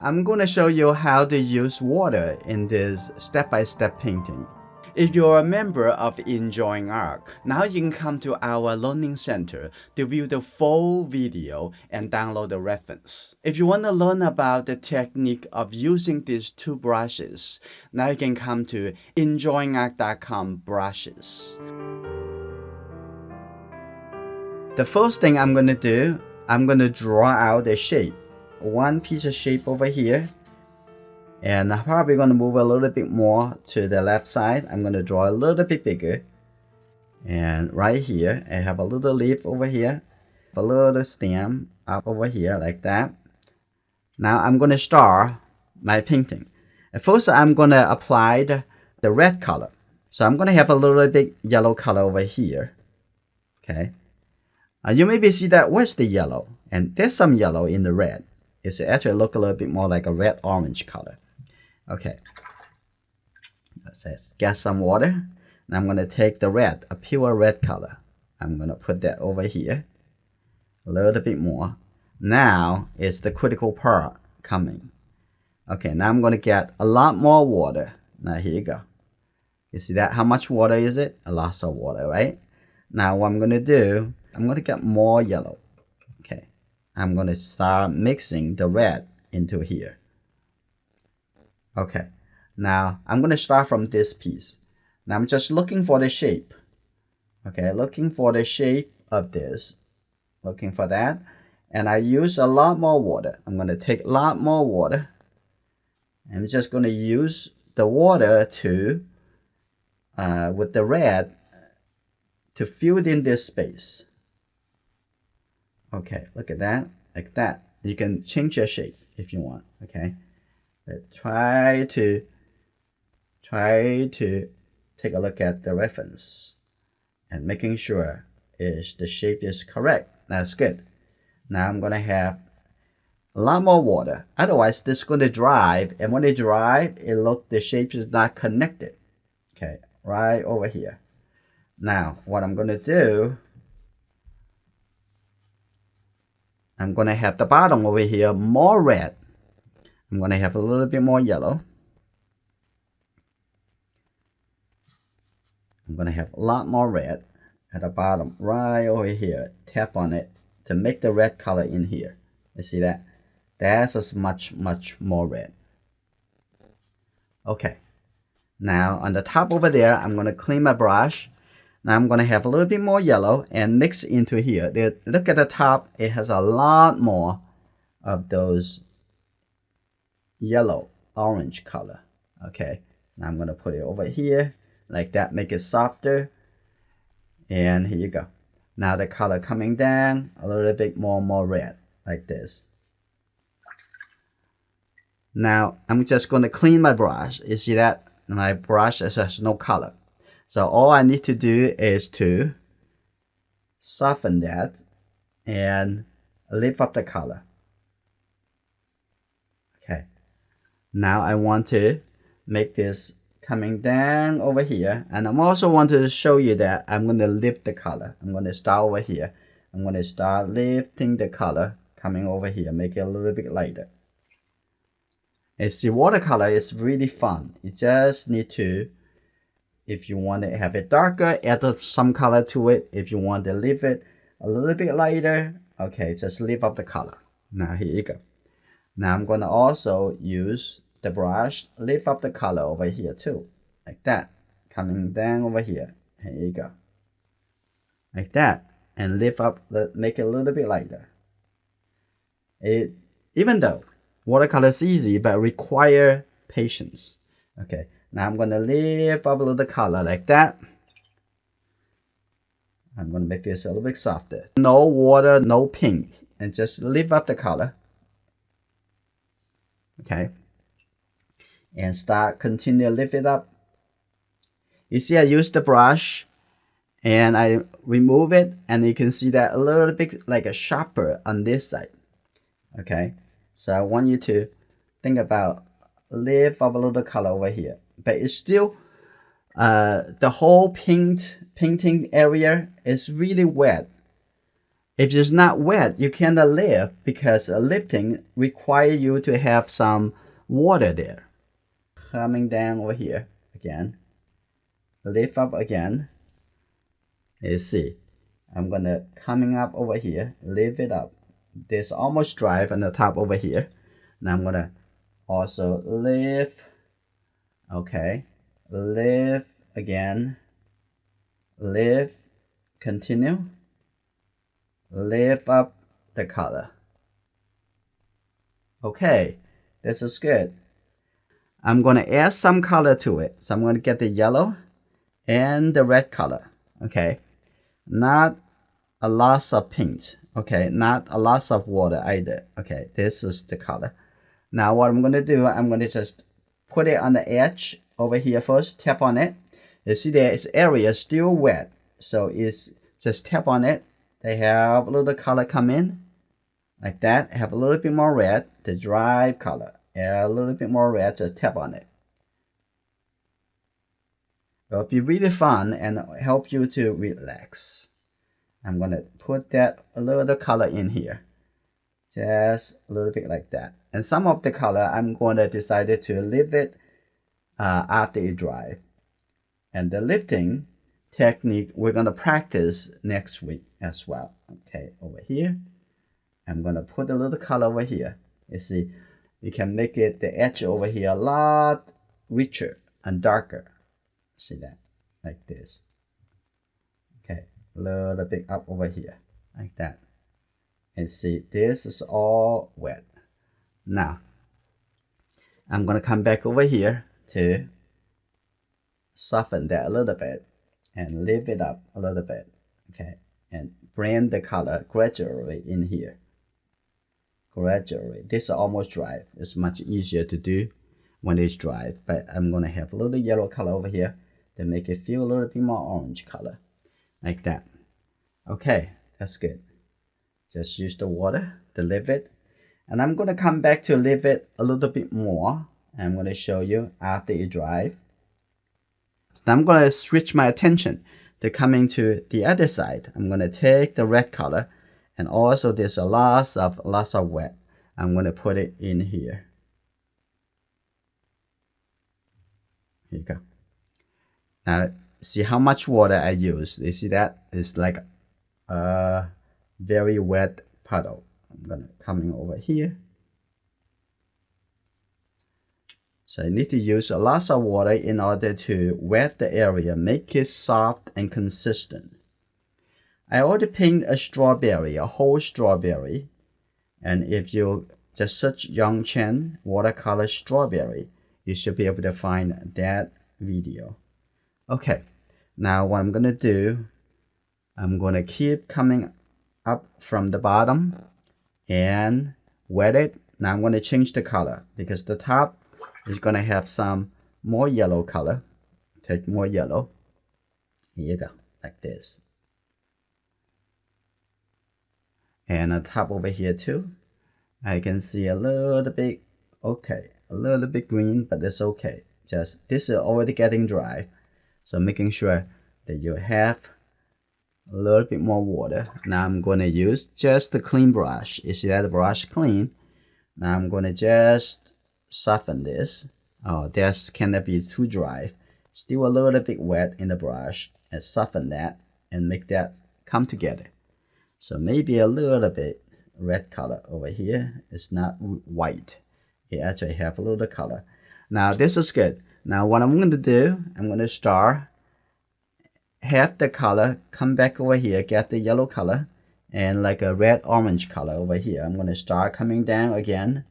I'm going to show you how to use water in this step-by-step painting. If you're a member of Enjoying Art, now you can come to our learning center to view the full video and download the reference. If you want to learn about the technique of using these two brushes, now you can come to enjoyingart.com brushes. The first thing I'm going to do, I'm going to draw out a shape. One piece of shape over here, and I'm probably going to move a little bit more to the left side. I'm going to draw a little bit bigger, and right here I have a little leaf over here, a little stem up over here like that. Now I'm going to start my painting. At first I'm going to apply the red color, so I'm going to have a little bit yellow color over here. Okay, you maybe see that where's the yellow, and there's some yellow in the red. It actually look a little bit more like a red-orange color. Okay, let's get some water. Now I'm going to take the red, a pure red color. I'm going to put that over here a little bit more. Now is the critical part coming. Okay, now I'm going to get a lot more water. Now here you go. You see that? How much water is it? A lot of water, right? Now what I'm going to do, I'm going to get more yellow. I'm going to start mixing the red into here. Okay, now I'm going to start from this piece. Now I'm just looking for the shape. Okay, looking for the shape of this. Looking for that. And I use a lot more water. I'm going to take a lot more water. I'm just going to use the water to, with the red, to fill in this space. Okay, look at that, like that. You can change your shape if you want, okay? But try to take a look at the reference and making sure the shape is correct. That's good. Now I'm gonna have a lot more water. Otherwise, this is gonna dry, and when it dry, the shape is not connected. Okay, right over here. Now, what I'm gonna do, I'm going to have the bottom over here more red. I'm going to have a little bit more yellow. I'm going to have a lot more red at the bottom right over here. Tap on it to make the red color in here. You see that? That's as much more red. Okay. Now on the top over there, I'm going to clean my brush. Now I'm going to have a little bit more yellow and mix into here. Look at the top. It has a lot more of those yellow orange color. Okay. Now I'm going to put it over here like that. Make it softer. And here you go. Now the color coming down a little bit more red like this. Now I'm just going to clean my brush. You see that? My brush has no color. So all I need to do is to soften that and lift up the color. Okay. Now I want to make this coming down over here. And I'm also want to show you that I'm going to lift the color. I'm going to start over here. I'm going to start lifting the color coming over here. Make it a little bit lighter. You see, watercolor is really fun. You just need to, if you want to have it darker, add some color to it. If you want to leave it a little bit lighter, okay, just lift up the color. Now here you go. Now I'm going to also use the brush, lift up the color over here too, like that, coming down over here. Here you go, like that, and lift up, make it a little bit lighter. Even though watercolor is easy, but require patience. Okay. Now I'm going to lift up a little color like that. I'm going to make this a little bit softer. No water, no pink, and just lift up the color. Okay. And continue to lift it up. You see I use the brush and I remove it, and you can see that a little bit like a sharper on this side. Okay. So I want you to think about lift up a little color over here. But it's still, the whole painting area is really wet. If it's not wet, you cannot lift because lifting requires you to have some water there. Coming down over here again, lift up again. You see, I'm gonna coming up over here, lift it up. This almost dry on the top over here. Now I'm gonna also lift. Okay, lift again, lift, continue, lift up the color. Okay, this is good. I'm gonna add some color to it. So I'm gonna get the yellow and the red color. Okay, not a lot of paint. Okay, not a lot of water either. Okay, this is the color. Now what I'm gonna do, I'm gonna just put it on the edge over here first, tap on it. You see there is area still wet, so it's just tap on it. They have a little color come in like that, have a little bit more red, the dry color, a little bit more red, just tap on it. It'll be really fun and help you to relax. I'm gonna put that a little color in here, just a little bit like that. And some of the color I'm going to decide to leave it after it dries. And the lifting technique we're going to practice next week as well. Okay, over here, I'm going to put a little color over here. You see, we can make it the edge over here a lot richer and darker. See that? Like this. Okay, a little bit up over here, like that. And see, this is all wet. Now, I'm going to come back over here to soften that a little bit and lift it up a little bit. Okay, and blend the color gradually in here. Gradually. This is almost dry. It's much easier to do when it's dry, but I'm going to have a little yellow color over here to make it feel a little bit more orange color. Like that. Okay, that's good. Just use the water to lift it. And I'm going to come back to lift it a little bit more. I'm going to show you after it dries. So I'm going to switch my attention to coming to the other side. I'm going to take the red color, and also there's a lots of wet. I'm going to put it in here. Here you go. Now see how much water I use. You see that? It's like a very wet puddle. I'm gonna coming over here. So I need to use a lot of water in order to wet the area, make it soft and consistent. I already painted a strawberry, a whole strawberry. And if you just search Yong Chen watercolor strawberry, you should be able to find that video. Okay, now what I'm gonna do, I'm gonna keep coming up from the bottom and wet it. Now I'm going to change the color because the top is going to have some more yellow color. Take more yellow. Here you go, like this. And on top over here too, I can see a little bit, okay, a little bit green, but it's okay. Just this is already getting dry, so making sure that you have a little bit more water. Now I'm going to use just the clean brush. You see that the brush clean? Now I'm going to just soften this. Oh, this cannot be too dry. Still a little bit wet in the brush, and soften that and make that come together. So maybe a little bit red color over here. It's not white. It actually have a little color. Now this is good. Now what I'm going to do, I'm going to start have the color come back over here, get the yellow color and like a red orange color over here. I'm going to start coming down again,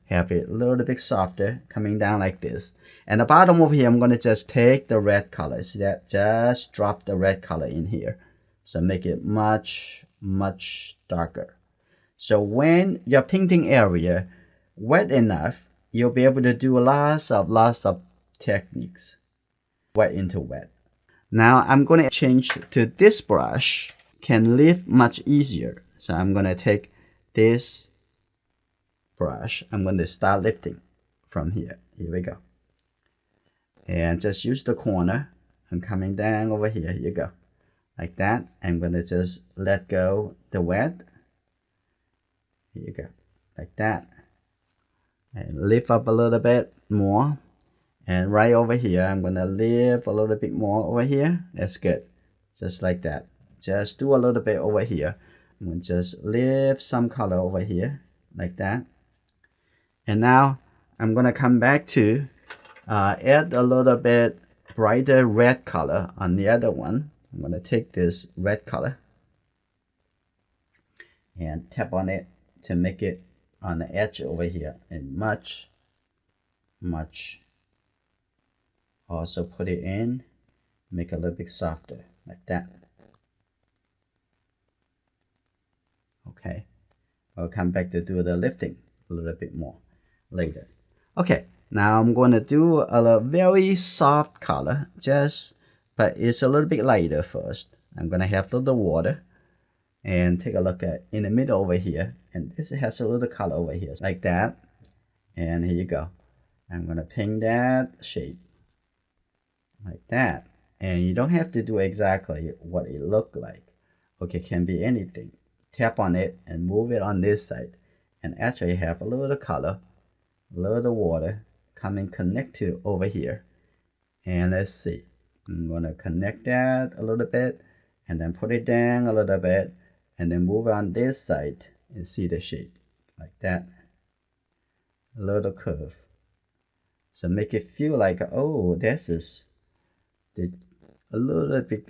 have it a little bit softer, coming down like this. And the bottom over here, I'm going to just take the red color. See that? Just drop the red color in here, so make it much darker. So when your painting area wet enough, you'll be able to do lots of techniques, wet into wet. Now I'm going to change to this brush, can lift much easier. So I'm going to take this brush, I'm going to start lifting from here. Here we go. And just use the corner and coming down over here. Here you go. like that. I'm gonna just let go the wet. Here you go, like that. And lift up a little bit more. And right over here, I'm gonna lift a little bit more over here. That's good. Just like that. Just do a little bit over here. I'm gonna just lift some color over here, like that. And now I'm gonna come back to add a little bit brighter red color on the other one. I'm gonna take this red color and tap on it to make it on the edge over here, and much also put it in, make it a little bit softer, like that. Okay, I'll come back to do the lifting a little bit more later. Okay, now I'm going to do a very soft color, but it's a little bit lighter first. I'm going to have a little water and take a look at in the middle over here, and this has a little color over here, like that. And here you go. I'm going to paint that shape like that. And you don't have to do exactly what it looked like. Okay, can be anything. Tap on it and move it on this side, and actually have a little color, a little water coming connect to over here. And let's see, I'm gonna connect that a little bit and then put it down a little bit and then move on this side and see the shape like that, a little curve. So make it feel like, oh, this is a little bit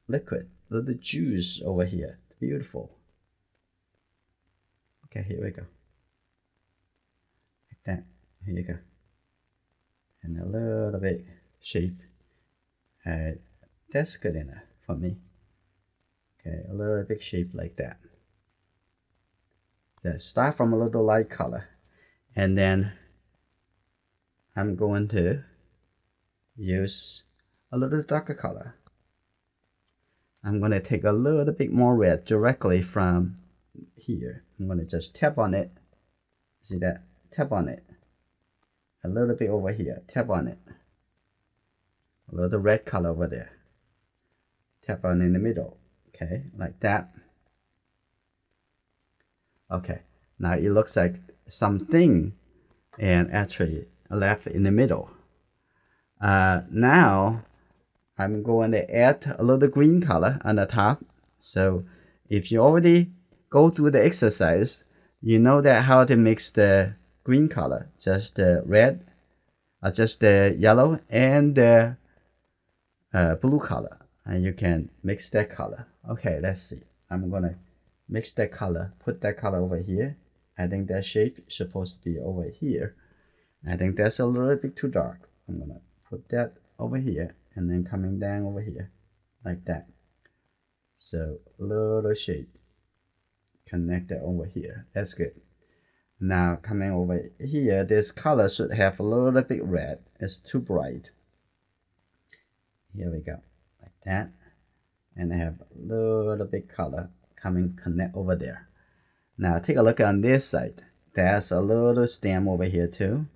liquid, a little juice over here. Beautiful. Okay, here we go. Like that. Here you go. And a little bit shape. That's good enough for me. Okay, a little bit shape like that. Just start from a little light color, and then I'm going to use a little darker color. I'm going to take a little bit more red directly from here. I'm going to just tap on it. See that? Tap on it. A little bit over here. Tap on it. A little red color over there. Tap on in the middle. Okay, like that. Okay, now it looks like something and actually left in the middle. Now I'm going to add a little green color on the top. So if you already go through the exercise, you know that how to mix the green color, just the red, just the yellow and the blue color, and you can mix that color. Okay, let's see. I'm gonna mix that color, put that color over here. I think that shape is supposed to be over here. I think that's a little bit too dark. I'm gonna put that over here and then coming down over here like that. So little shape, connect that over here. That's good. Now coming over here, this color should have a little bit red. It's too bright. Here we go, like that. And I have a little bit color coming connect over there. Now take a look on this side. There's a little stem over here too.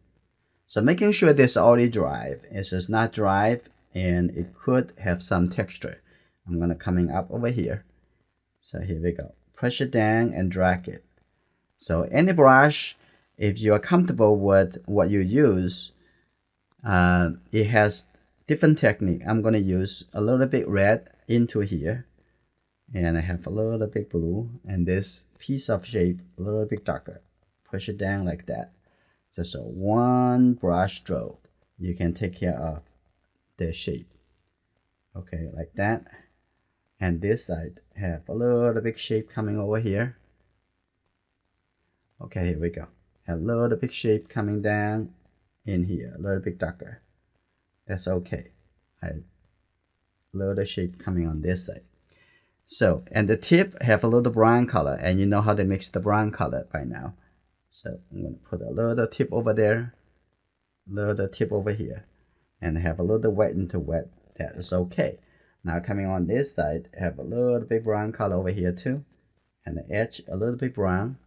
So making sure this already dry. It's just not dry and it could have some texture. I'm gonna coming up over here. So here we go. Press it down and drag it. So any brush, if you are comfortable with what you use, it has different technique. I'm gonna use a little bit red into here, and I have a little bit blue, and this piece of shape a little bit darker. Push it down like that. Just a one brush stroke, you can take care of the shape. Okay, like that. And this side have a little bit shape coming over here. Okay, here we go. A little bit shape coming down in here, a little bit darker. That's okay. A little shape coming on this side. So, and the tip have a little brown color, and you know how to mix the brown color by now. So I'm going to put a little tip over there, little tip over here, and have a little wet into wet. That is okay. Now coming on this side, have a little bit brown color over here too, and the edge a little bit brown.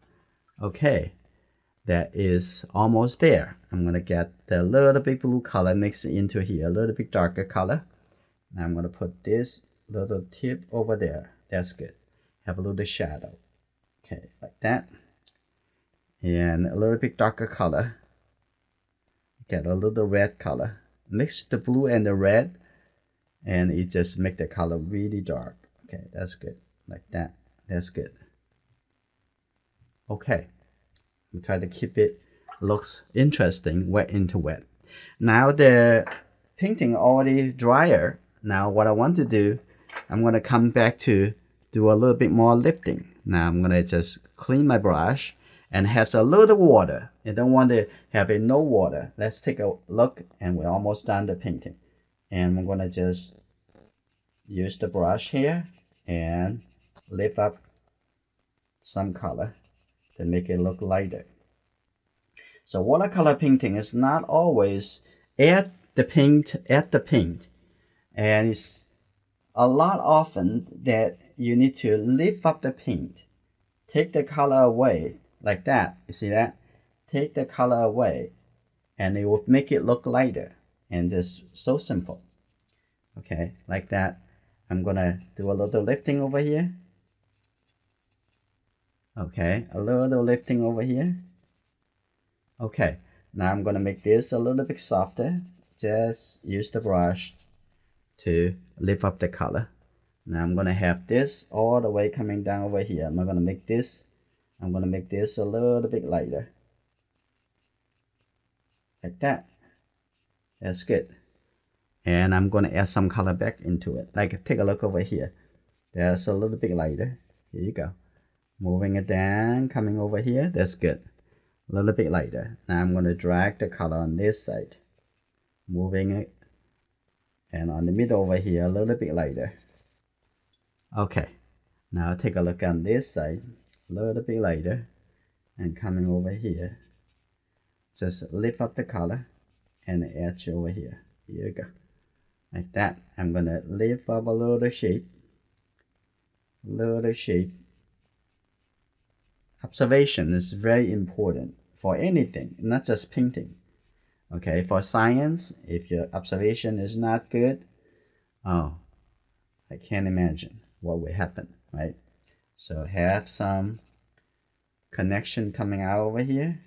Okay, that is almost there. I'm going to get the little bit blue color mixed into here, a little bit darker color, Now I'm going to put this little tip over there. That's good. Have a little shadow. Okay, like that. And a little bit darker color. Get a little red color. Mix the blue and the red, and it just make the color really dark. Okay, that's good. Like that. That's good. Okay. We try to keep it looks interesting, wet into wet. Now the painting already drier. Now what I want to do, I'm going to come back to do a little bit more lifting. Now I'm going to just clean my brush and has a little water. I don't want to have it no water. Let's take a look, and we're almost done the painting. And I'm going to just use the brush here and lift up some color to make it look lighter. So watercolor painting is not always add the paint, and it's a lot often that you need to lift up the paint, take the color away like that. You see that? Take the color away, and it will make it look lighter. And it's so simple. Okay, like that. I'm gonna do a little lifting over here. Okay, a little lifting over here. Okay, now I'm gonna make this a little bit softer. Just use the brush to lift up the color. Now I'm gonna have this all the way coming down over here. I'm gonna make this a little bit lighter. Like that. That's good. And I'm gonna add some color back into it. Like, take a look over here. That's a little bit lighter. Here you go. Moving it down, coming over here. That's good. A little bit lighter. Now I'm gonna drag the color on this side. Moving it. And on the middle over here, a little bit lighter. Okay. Now take a look on this side. A little bit lighter. And coming over here. Just lift up the color and the edge over here. Here you go. Like that. I'm gonna lift up a little shape. Observation is very important for anything, not just painting. Okay, for science, if your observation is not good, oh, I can't imagine what will happen, right? So have some connection coming out over here.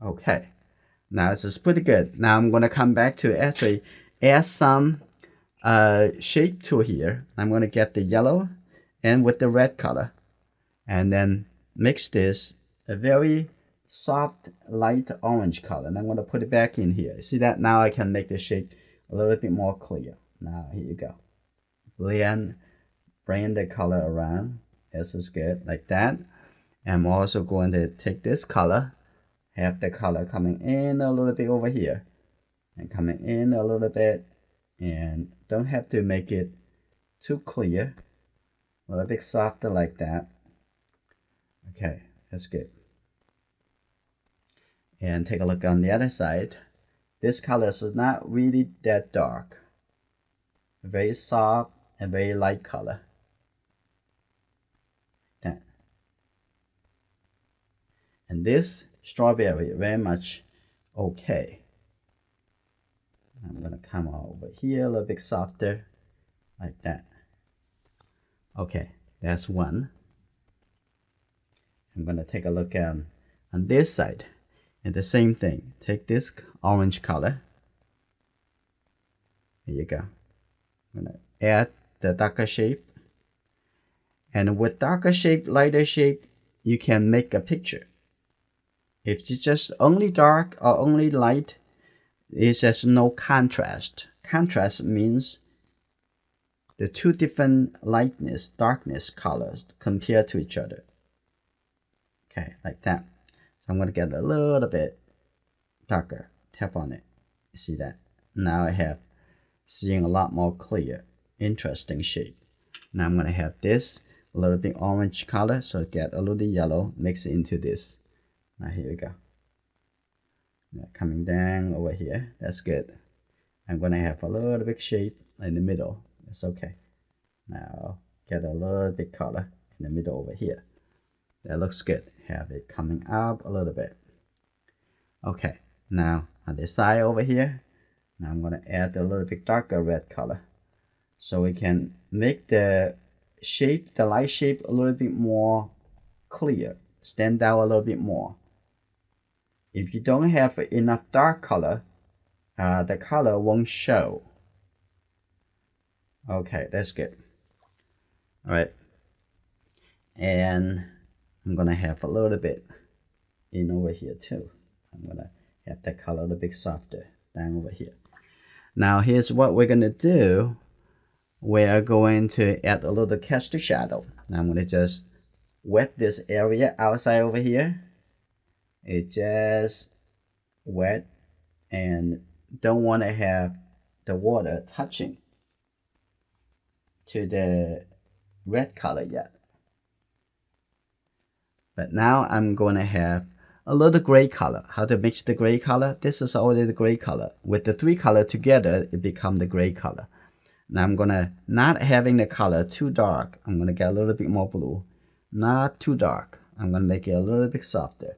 Okay, now this is pretty good. Now I'm gonna come back to actually add some shape to here. I'm gonna get the yellow and with the red color, and then mix this a very soft light orange color, and I'm gonna put it back in here. See that? Now I can make the shape a little bit more clear. Now here you go. Bring the color around. This is good, like that. I'm also going to take this color, have the color coming in a little bit over here, and coming in a little bit, and don't have to make it too clear. A little bit softer like that. Okay, that's good. And take a look on the other side. This color is not really that dark. Very soft and very light color. That. And this strawberry very much okay. I'm gonna come over here a little bit softer, like that. Okay, that's one. I'm gonna take a look on this side, and the same thing. Take this orange color. Here you go. I'm gonna add the darker shape, and with darker shape, lighter shape, you can make a picture. If you just only dark or only light, it has no contrast. Contrast means the two different lightness, darkness colors compare to each other. Okay, like that. So I'm going to get a little bit darker. Tap on it. You see that? Now I have seeing a lot more clear, interesting shape. Now I'm going to have this a little bit orange color, so get a little yellow, mix it into this. Now here we go. Now coming down over here. That's good. I'm going to have a little bit shape in the middle. That's okay. Now get a little bit color in the middle over here. That looks good. Have it coming up a little bit. Okay, Now on this side over here, now I'm going to add a little bit darker red color so we can make the shape, the light shape, a little bit more clear, stand out a little bit more. If you don't have enough dark color, the color won't show. Okay, that's good. All right, and I'm gonna have a little bit in over here too. I'm gonna have that color a little bit softer down over here. Now here's what we're gonna do. We're going to add a little catch to shadow. Now I'm gonna just wet this area outside over here. It just wet and don't want to have the water touching to the red color yet. But now I'm going to have a little gray color. How to mix the gray color? This is already the gray color. With the three color together, it become the gray color. Now I'm gonna, not having the color too dark, I'm gonna get a little bit more blue. Not too dark. I'm gonna make it a little bit softer.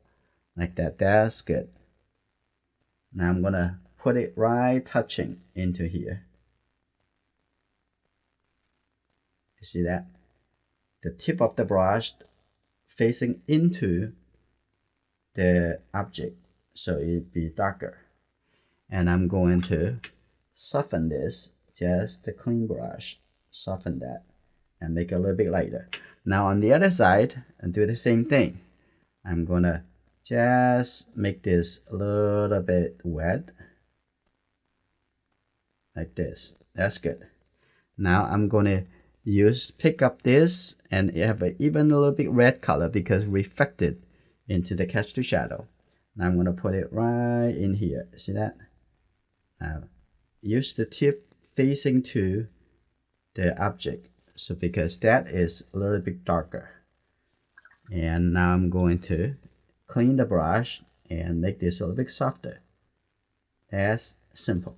Like that. That's good. Now I'm gonna put it right touching into here. You see that? The tip of the brush facing into the object, so it'll be darker. And I'm going to soften this, just the clean brush, soften that and make it a little bit lighter. Now on the other side, and do the same thing. I'm gonna just make this a little bit wet, like this. That's good. Now I'm gonna pick up this and have even a little bit red color because reflected into the catch to shadow. Now I'm gonna put it right in here. See that? Now use the tip facing to the object, so because that is a little bit darker. And now I'm going to clean the brush and make this a little bit softer. That's simple.